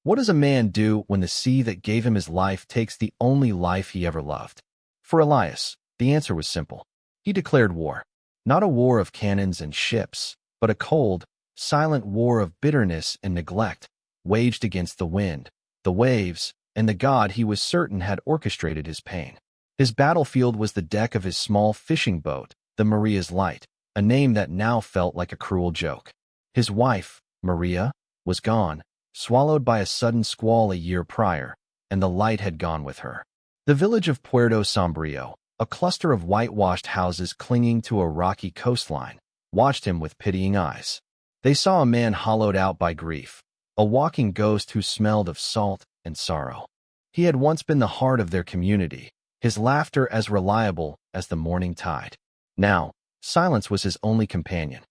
What does a man do when the sea that gave him his life takes the only life he ever loved? For Elias, the answer was simple. He declared war. Not a war of cannons and ships, but a cold, silent war of bitterness and neglect, waged against the wind, the waves, and the God he was certain had orchestrated his pain. His battlefield was the deck of his small fishing boat, the Maria's Light, a name that now felt like a cruel joke. His wife, Maria, was gone, swallowed by a sudden squall a year prior, and the light had gone with her. The village of Puerto Sombrio, a cluster of whitewashed houses clinging to a rocky coastline, watched him with pitying eyes. They saw a man hollowed out by grief, a walking ghost who smelled of salt and sorrow. He had once been the heart of their community, his laughter as reliable as the morning tide. Now, silence was his only companion.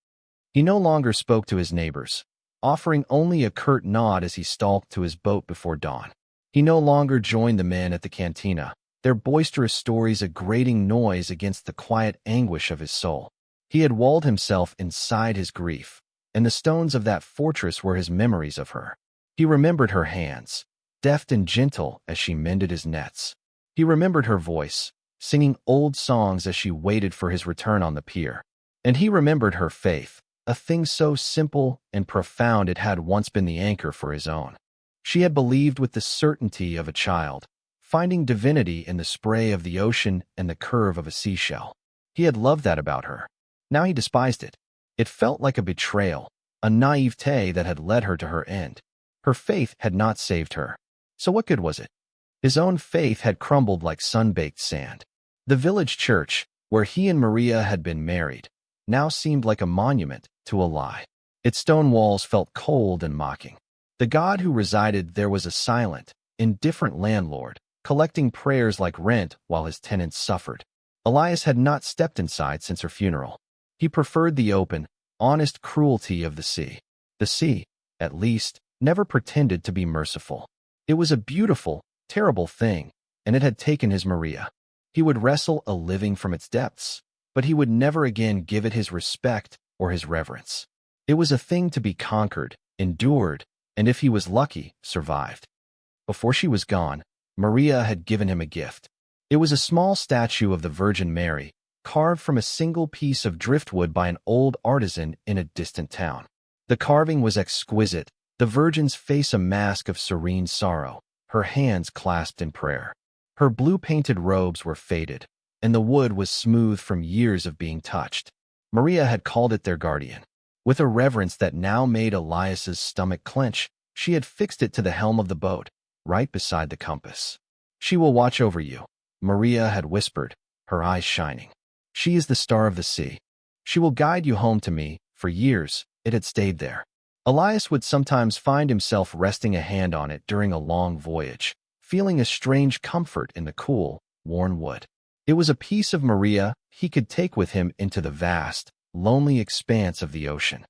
He no longer spoke to his neighbors, offering only a curt nod as he stalked to his boat before dawn. He no longer joined the men at the cantina, their boisterous stories a grating noise against the quiet anguish of his soul. He had walled himself inside his grief, and the stones of that fortress were his memories of her. He remembered her hands, deft and gentle as she mended his nets. He remembered her voice, singing old songs as she waited for his return on the pier. And he remembered her faith, a thing so simple and profound it had once been the anchor for his own. She had believed with the certainty of a child, finding divinity in the spray of the ocean and the curve of a seashell. He had loved that about her. Now he despised it. It felt like a betrayal, a naivete that had led her to her end. Her faith had not saved her. So what good was it? His own faith had crumbled like sun-baked sand. The village church, where he and Maria had been married, now seemed like a monument to a lie. Its stone walls felt cold and mocking. The God who resided there was a silent, indifferent landlord, collecting prayers like rent while his tenants suffered. Elias had not stepped inside since her funeral. He preferred the open, honest cruelty of the sea. The sea, at least, never pretended to be merciful. It was a beautiful, terrible thing, and it had taken his Maria. He would wrestle a living from its depths, but he would never again give it his respect or his reverence. It was a thing to be conquered, endured, and if he was lucky, survived. Before she was gone, Maria had given him a gift. It was a small statue of the Virgin Mary, carved from a single piece of driftwood by an old artisan in a distant town. The carving was exquisite, the Virgin's face a mask of serene sorrow, her hands clasped in prayer. Her blue-painted robes were faded, and the wood was smooth from years of being touched. Maria had called it their guardian. With a reverence that now made Elias's stomach clench, she had fixed it to the helm of the boat, right beside the compass. "She will watch over you," Maria had whispered, her eyes shining. "She is the star of the sea. She will guide you home to me." For years, it had stayed there. Elias would sometimes find himself resting a hand on it during a long voyage, feeling a strange comfort in the cool, worn wood. It was a piece of Maria he could take with him into the vast, lonely expanse of the ocean.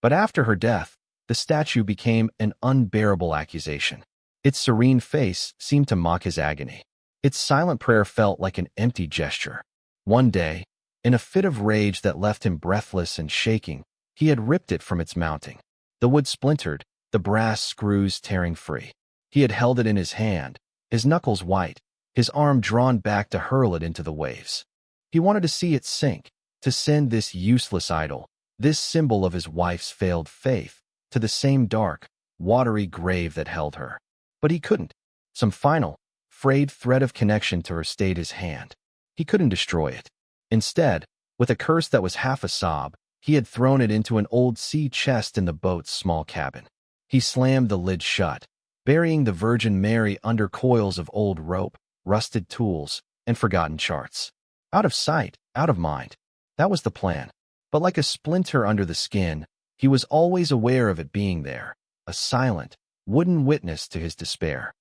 But after her death, the statue became an unbearable accusation. Its serene face seemed to mock his agony. Its silent prayer felt like an empty gesture. One day, in a fit of rage that left him breathless and shaking, he had ripped it from its mounting. The wood splintered, the brass screws tearing free. He had held it in his hand, his knuckles white, his arm drawn back to hurl it into the waves. He wanted to see it sink, to send this useless idol, this symbol of his wife's failed faith, to the same dark, watery grave that held her. But he couldn't. Some final, frayed thread of connection to her stayed his hand. He couldn't destroy it. Instead, with a curse that was half a sob, he had thrown it into an old sea chest in the boat's small cabin. He slammed the lid shut, burying the Virgin Mary under coils of old rope, rusted tools, and forgotten charts. Out of sight, out of mind. That was the plan. But like a splinter under the skin, he was always aware of it being there, a silent, wooden witness to his despair.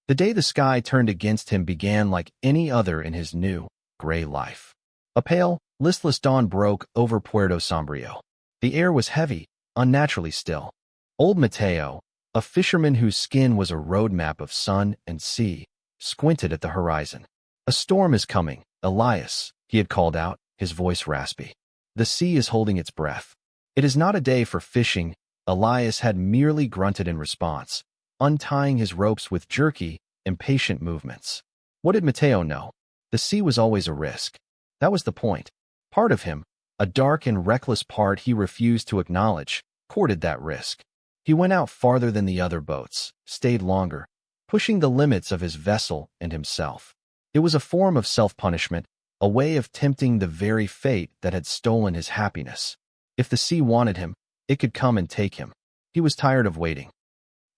The day the sky turned against him began like any other in his new, gray life. A pale, listless dawn broke over Puerto Sombrio. The air was heavy, unnaturally still. Old Mateo, a fisherman whose skin was a road map of sun and sea, squinted at the horizon. "A storm is coming, Elias," he had called out, his voice raspy. "The sea is holding its breath." "It is not a day for fishing," Elias had merely grunted in response, untying his ropes with jerky, impatient movements. What did Mateo know? The sea was always a risk. That was the point. Part of him, a dark and reckless part he refused to acknowledge, courted that risk. He went out farther than the other boats, stayed longer, pushing the limits of his vessel and himself. It was a form of self-punishment, a way of tempting the very fate that had stolen his happiness. If the sea wanted him, it could come and take him. He was tired of waiting.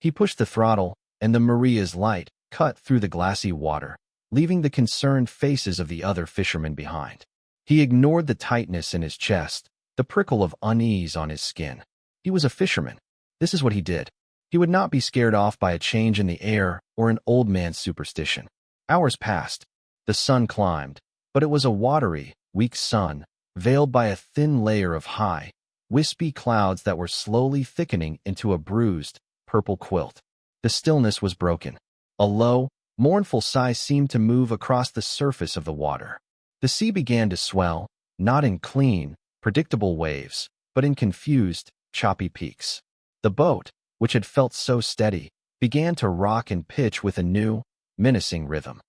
He pushed the throttle, and the Maria's light cut through the glassy water, leaving the concerned faces of the other fishermen behind. He ignored the tightness in his chest, the prickle of unease on his skin. He was a fisherman. This is what he did. He would not be scared off by a change in the air or an old man's superstition. Hours passed. The sun climbed, but it was a watery, weak sun, veiled by a thin layer of high, wispy clouds that were slowly thickening into a bruised, purple quilt. The stillness was broken. A low, mournful sigh seemed to move across the surface of the water. The sea began to swell, not in clean, predictable waves, but in confused, choppy peaks. The boat, which had felt so steady, began to rock and pitch with a new, menacing rhythm.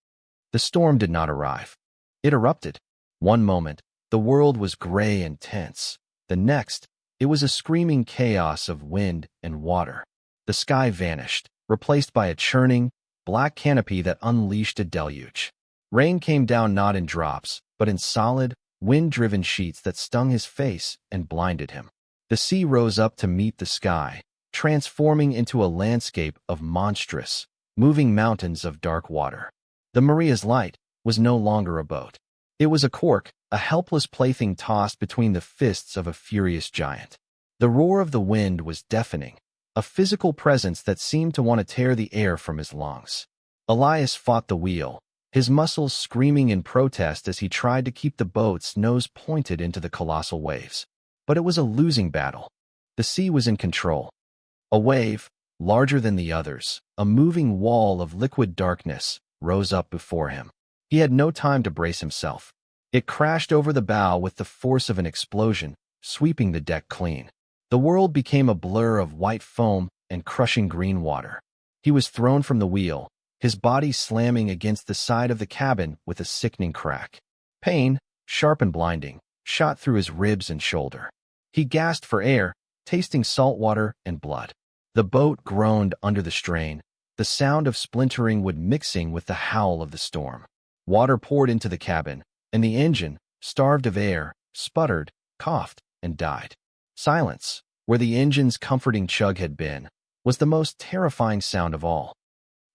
The storm did not arrive. It erupted. One moment, the world was gray and tense. The next, it was a screaming chaos of wind and water. The sky vanished, replaced by a churning, black canopy that unleashed a deluge. Rain came down not in drops, but in solid, wind-driven sheets that stung his face and blinded him. The sea rose up to meet the sky, transforming into a landscape of monstrous, moving mountains of dark water. The Maria's light was no longer a boat. It was a cork, a helpless plaything tossed between the fists of a furious giant. The roar of the wind was deafening, a physical presence that seemed to want to tear the air from his lungs. Elias fought the wheel, his muscles screaming in protest as he tried to keep the boat's nose pointed into the colossal waves. But it was a losing battle. The sea was in control. A wave, larger than the others, a moving wall of liquid darkness, rose up before him. He had no time to brace himself. It crashed over the bow with the force of an explosion, sweeping the deck clean. The world became a blur of white foam and crushing green water. He was thrown from the wheel, his body slamming against the side of the cabin with a sickening crack. Pain, sharp and blinding, shot through his ribs and shoulder. He gasped for air, tasting salt water and blood. The boat groaned under the strain, the sound of splintering wood mixing with the howl of the storm. Water poured into the cabin, and the engine, starved of air, sputtered, coughed, and died. Silence, where the engine's comforting chug had been, was the most terrifying sound of all.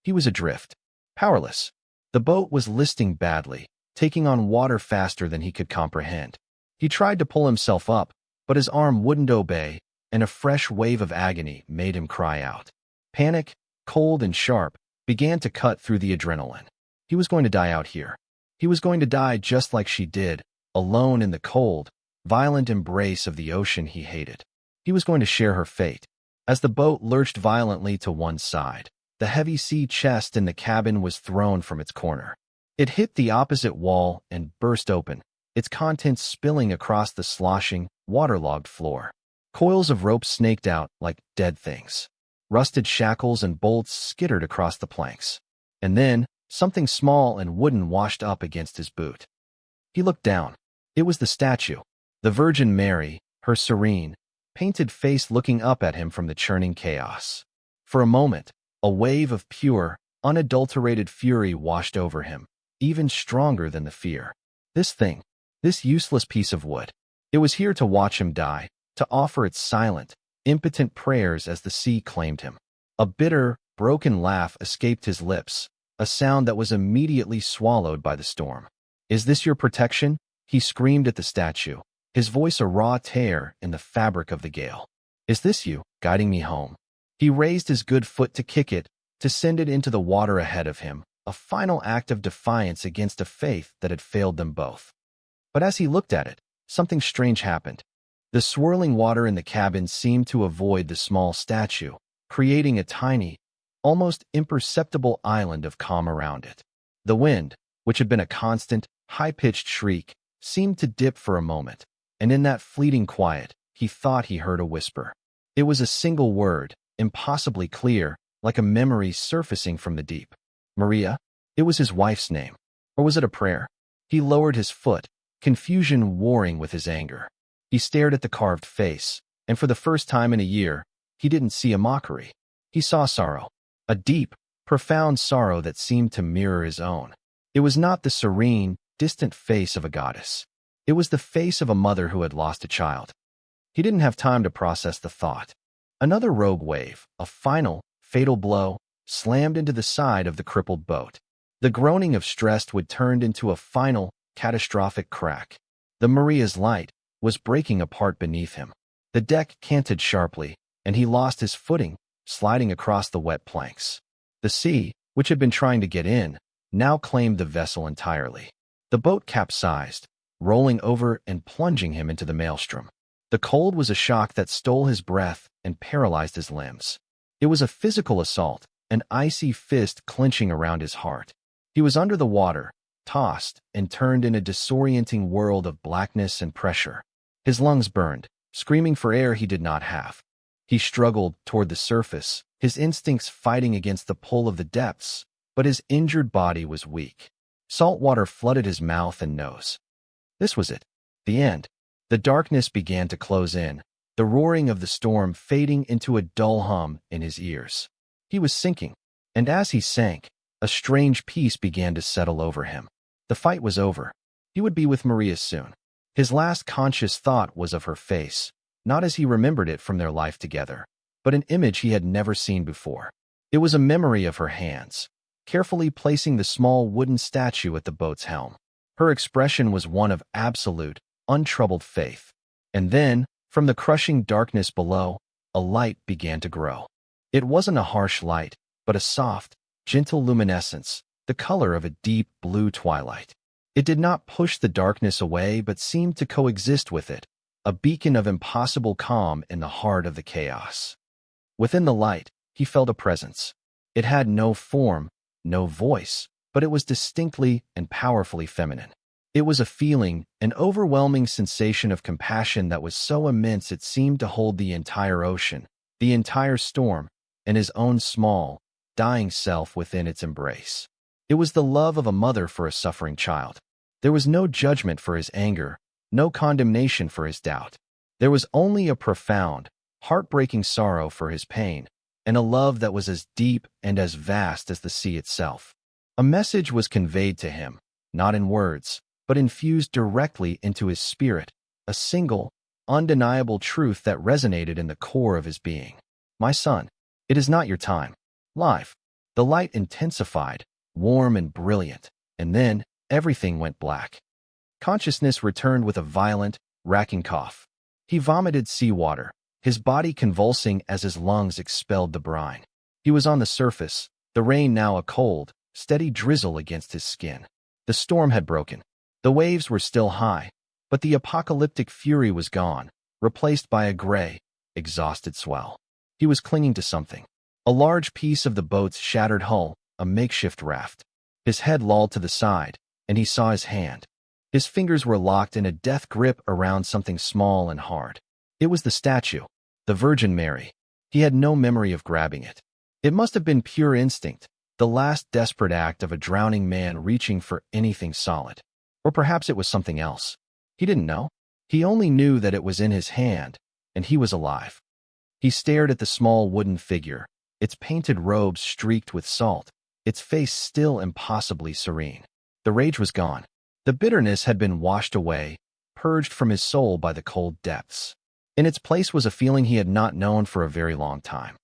He was adrift, powerless. The boat was listing badly, taking on water faster than he could comprehend. He tried to pull himself up, but his arm wouldn't obey, and a fresh wave of agony made him cry out. Panic, cold and sharp, began to cut through the adrenaline. He was going to die out here. He was going to die just like she did, alone in the cold, violent embrace of the ocean he hated. He was going to share her fate. As the boat lurched violently to one side, the heavy sea chest in the cabin was thrown from its corner. It hit the opposite wall and burst open, its contents spilling across the sloshing, waterlogged floor. Coils of rope snaked out like dead things. Rusted shackles and bolts skittered across the planks. And then, something small and wooden washed up against his boot. He looked down. It was the statue, the Virgin Mary, her serene, painted face looking up at him from the churning chaos. For a moment, a wave of pure, unadulterated fury washed over him, even stronger than the fear. This thing, this useless piece of wood, it was here to watch him die, to offer its silent, impotent prayers as the sea claimed him. A bitter, broken laugh escaped his lips, a sound that was immediately swallowed by the storm. "Is this your protection?" he screamed at the statue, his voice a raw tear in the fabric of the gale. "Is this you, guiding me home?" He raised his good foot to kick it, to send it into the water ahead of him, a final act of defiance against a faith that had failed them both. But as he looked at it, something strange happened. The swirling water in the cabin seemed to avoid the small statue, creating a tiny, almost imperceptible island of calm around it. The wind, which had been a constant, high-pitched shriek, seemed to dip for a moment, and in that fleeting quiet, he thought he heard a whisper. It was a single word, impossibly clear, like a memory surfacing from the deep. Maria? It was his wife's name. Or was it a prayer? He lowered his foot, confusion warring with his anger. He stared at the carved face, and for the first time in a year, he didn't see a mockery. He saw sorrow, a deep, profound sorrow that seemed to mirror his own. It was not the serene, distant face of a goddess. It was the face of a mother who had lost a child. He didn't have time to process the thought. Another rogue wave, a final, fatal blow, slammed into the side of the crippled boat. The groaning of stress would turn into a final, catastrophic crack. The Maria's light was breaking apart beneath him. The deck canted sharply, and he lost his footing, sliding across the wet planks. The sea, which had been trying to get in, now claimed the vessel entirely. The boat capsized, rolling over and plunging him into the maelstrom. The cold was a shock that stole his breath and paralyzed his limbs. It was a physical assault, an icy fist clenching around his heart. He was under the water, tossed and turned in a disorienting world of blackness and pressure. His lungs burned, screaming for air he did not have. He struggled toward the surface, his instincts fighting against the pull of the depths, but his injured body was weak. Salt water flooded his mouth and nose. This was it. The end. The darkness began to close in, the roaring of the storm fading into a dull hum in his ears. He was sinking, and as he sank, a strange peace began to settle over him. The fight was over. He would be with Maria soon. His last conscious thought was of her face, not as he remembered it from their life together, but an image he had never seen before. It was a memory of her hands, carefully placing the small wooden statue at the boat's helm. Her expression was one of absolute, untroubled faith. And then, from the crushing darkness below, a light began to grow. It wasn't a harsh light, but a soft, gentle luminescence, the color of a deep blue twilight. It did not push the darkness away but seemed to coexist with it, a beacon of impossible calm in the heart of the chaos. Within the light, he felt a presence. It had no form, no voice, but it was distinctly and powerfully feminine. It was a feeling, an overwhelming sensation of compassion that was so immense it seemed to hold the entire ocean, the entire storm, and his own small, dying self within its embrace. It was the love of a mother for a suffering child. There was no judgment for his anger, no condemnation for his doubt. There was only a profound, heartbreaking sorrow for his pain, and a love that was as deep and as vast as the sea itself. A message was conveyed to him, not in words, but infused directly into his spirit, a single, undeniable truth that resonated in the core of his being. My son, it is not your time. Live. The light intensified, warm and brilliant, and then everything went black. Consciousness returned with a violent, racking cough. He vomited seawater, his body convulsing as his lungs expelled the brine. He was on the surface, the rain now a cold, steady drizzle against his skin. The storm had broken. The waves were still high, but the apocalyptic fury was gone, replaced by a gray, exhausted swell. He was clinging to something. A large piece of the boat's shattered hull, a makeshift raft. His head lolled to the side, and he saw his hand. His fingers were locked in a death grip around something small and hard. It was the statue, the Virgin Mary. He had no memory of grabbing it. It must have been pure instinct, the last desperate act of a drowning man reaching for anything solid. Or perhaps it was something else. He didn't know. He only knew that it was in his hand, and he was alive. He stared at the small wooden figure, its painted robes streaked with salt, its face still impossibly serene. The rage was gone. The bitterness had been washed away, purged from his soul by the cold depths. In its place was a feeling he had not known for a very long time.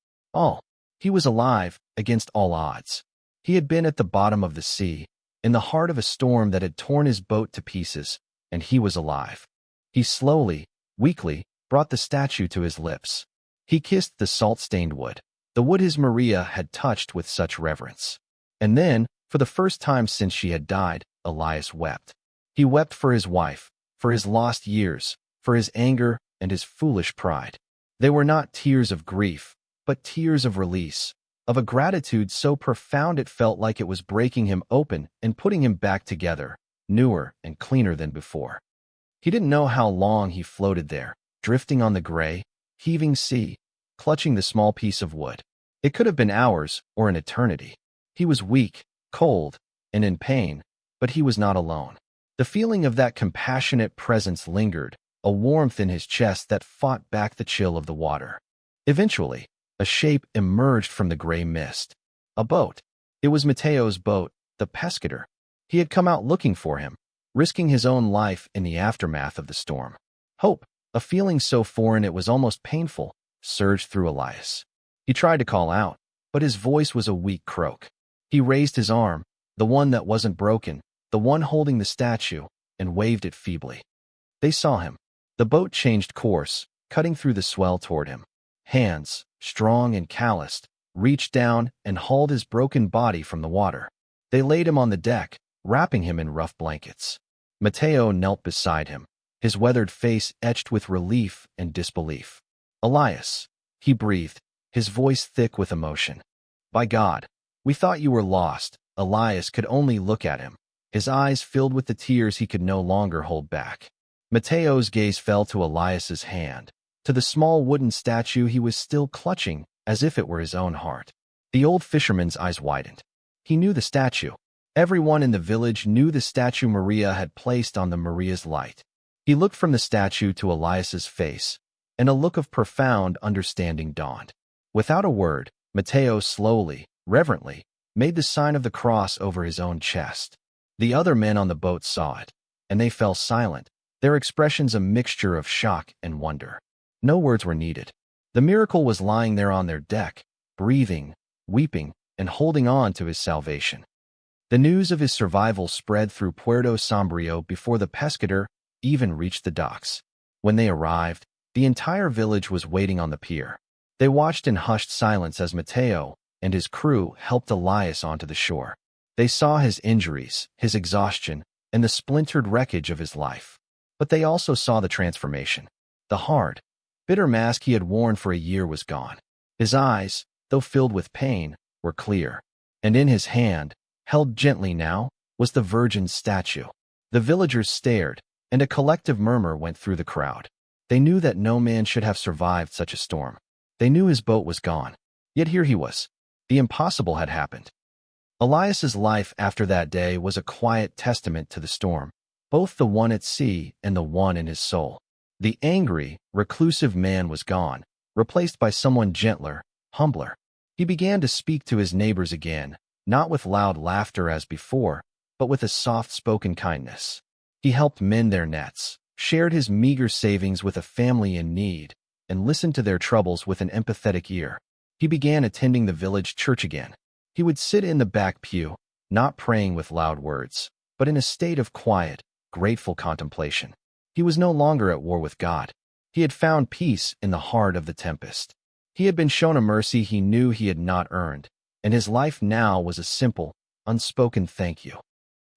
He was alive, against all odds. He had been at the bottom of the sea, in the heart of a storm that had torn his boat to pieces, and he was alive. He slowly, weakly, brought the statue to his lips. He kissed the salt-stained wood, the wood his Maria had touched with such reverence. And then, for the first time since she had died, Elias wept. He wept for his wife, for his lost years, for his anger and his foolish pride. They were not tears of grief, but tears of release, of a gratitude so profound it felt like it was breaking him open and putting him back together, newer and cleaner than before. He didn't know how long he floated there, drifting on the gray, heaving sea, clutching the small piece of wood. It could have been hours or an eternity. He was weak, cold, and in pain, but he was not alone. The feeling of that compassionate presence lingered, a warmth in his chest that fought back the chill of the water. Eventually, a shape emerged from the gray mist. A boat. It was Mateo's boat, the pescator. He had come out looking for him, risking his own life in the aftermath of the storm. Hope, a feeling so foreign it was almost painful, surged through Elias. He tried to call out, but his voice was a weak croak. He raised his arm, the one that wasn't broken, the one holding the statue, and waved it feebly. They saw him. The boat changed course, cutting through the swell toward him. Hands, strong and calloused, reached down and hauled his broken body from the water. They laid him on the deck, wrapping him in rough blankets. Mateo knelt beside him, his weathered face etched with relief and disbelief. "Elias," he breathed, his voice thick with emotion. "By God, we thought you were lost." Elias could only look at him, his eyes filled with the tears he could no longer hold back. Mateo's gaze fell to Elias's hand, to the small wooden statue he was still clutching as if it were his own heart. The old fisherman's eyes widened. He knew the statue. Everyone in the village knew the statue Maria had placed on the Maria's light. He looked from the statue to Elias's face, and a look of profound understanding dawned. Without a word, Mateo slowly, reverently, made the sign of the cross over his own chest. The other men on the boat saw it, and they fell silent, their expressions a mixture of shock and wonder. No words were needed. The miracle was lying there on their deck, breathing, weeping, and holding on to his salvation. The news of his survival spread through Puerto Sombrio before the pescator even reached the docks. When they arrived, the entire village was waiting on the pier. They watched in hushed silence as Mateo and his crew helped Elias onto the shore. They saw his injuries, his exhaustion, and the splintered wreckage of his life. But they also saw the transformation. The hard, bitter mask he had worn for a year was gone. His eyes, though filled with pain, were clear. And in his hand, held gently now, was the Virgin's statue. The villagers stared, and a collective murmur went through the crowd. They knew that no man should have survived such a storm. They knew his boat was gone. Yet here he was. The impossible had happened. Elias's life after that day was a quiet testament to the storm, both the one at sea and the one in his soul. The angry, reclusive man was gone, replaced by someone gentler, humbler. He began to speak to his neighbors again, not with loud laughter as before, but with a soft-spoken kindness. He helped mend their nets, shared his meager savings with a family in need, and listened to their troubles with an empathetic ear. He began attending the village church again. He would sit in the back pew, not praying with loud words, but in a state of quiet, grateful contemplation. He was no longer at war with God. He had found peace in the heart of the tempest. He had been shown a mercy he knew he had not earned, and his life now was a simple, unspoken thank you.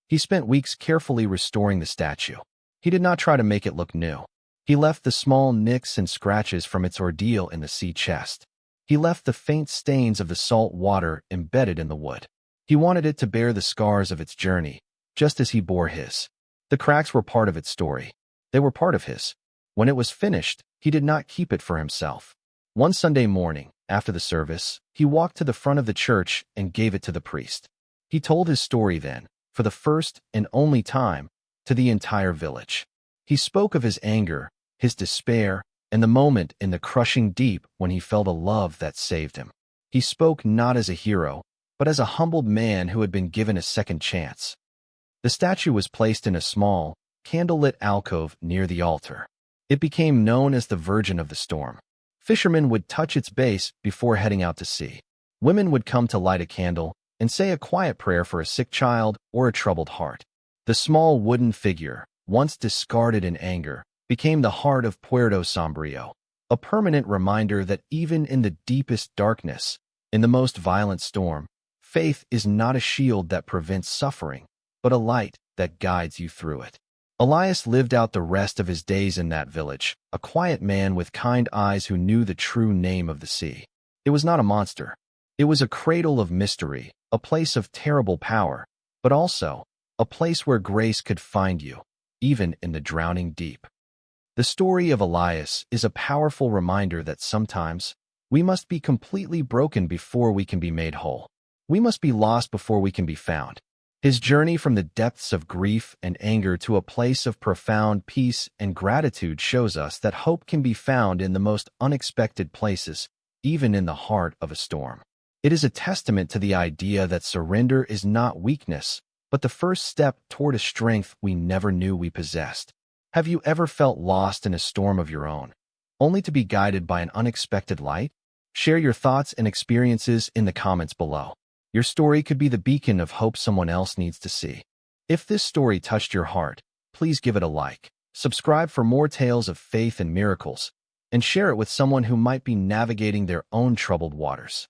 He spent weeks carefully restoring the statue. He did not try to make it look new. He left the small nicks and scratches from its ordeal in the sea chest. He left the faint stains of the salt water embedded in the wood. He wanted it to bear the scars of its journey, just as he bore his. The cracks were part of its story. They were part of his. When it was finished, he did not keep it for himself. One Sunday morning, after the service, he walked to the front of the church and gave it to the priest. He told his story then, for the first and only time, to the entire village. He spoke of his anger, his despair, and the moment in the crushing deep when he felt a love that saved him. He spoke not as a hero, but as a humbled man who had been given a second chance. The statue was placed in a small, candlelit alcove near the altar. It became known as the Virgin of the Storm. Fishermen would touch its base before heading out to sea. Women would come to light a candle and say a quiet prayer for a sick child or a troubled heart. The small wooden figure, once discarded in anger, became the heart of Puerto Sombrio, a permanent reminder that even in the deepest darkness, in the most violent storm, faith is not a shield that prevents suffering, but a light that guides you through it. Elias lived out the rest of his days in that village, a quiet man with kind eyes who knew the true name of the sea. It was not a monster. It was a cradle of mystery, a place of terrible power, but also a place where grace could find you, even in the drowning deep. The story of Elias is a powerful reminder that sometimes, We must be completely broken before we can be made whole. We must be lost before we can be found. His journey from the depths of grief and anger to a place of profound peace and gratitude shows us that hope can be found in the most unexpected places, even in the heart of a storm. It is a testament to the idea that surrender is not weakness, but the first step toward a strength we never knew we possessed. Have you ever felt lost in a storm of your own, only to be guided by an unexpected light? Share your thoughts and experiences in the comments below. Your story could be the beacon of hope someone else needs to see. If this story touched your heart, please give it a like, subscribe for more tales of faith and miracles, and share it with someone who might be navigating their own troubled waters.